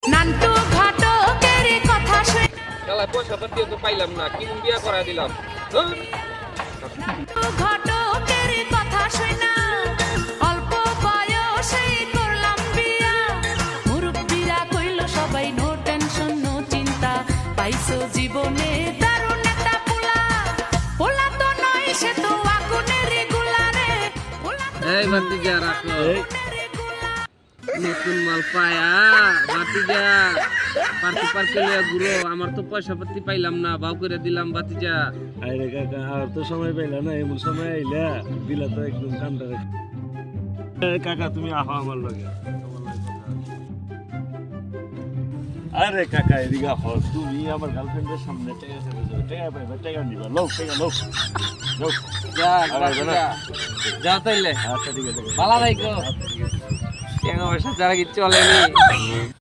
নান্টু ঘটকের কথা শুনে শালা পয়সা পাতি তো পাইলাম না, কি বিয়া করা দিলাম। ধুর। ঘটকের কথা শুনে অল্প বয়সে করলাম বিয়া। মুরব্বিরা কইল সবাই নো টেনশন নো চিন্তা, পাইছো জীবনে দারুণ একটা পোলা। পোলা তো নয় সে তো আগুনের গোলা রে, পোলা তো এই ভাতিজা রাখো, আগুনের গোলা। নতুন মাল পায়া ভাতিজা পার্টি পার্টি লইয়া ঘুরো। আমার তো পয়সা পাতি পাইলাম না, ভাও করে দিলাম ভাতিজা। আরে কাকা আর তো সময় পাইলা না, এমন সময় আইলা দিলা তো একদম কামটা রেখে। কাকা তুমি আহো আমার লগে। আরে কাকা এদিকে আহো, তুমি আমার গার্লফ্রেন্ডের সামনে টাকা ছেড়ে যাবে, টাকা পাইবা, টাকা নিবা, লোক টাকা লোক লোক। যা আর ভাতিজা, যাও তাইলে। আচ্ছা ঠিক আছে। ভালো থাইকো। টাকা পয়সা ছাড়া কিচ্ছু চলেনি।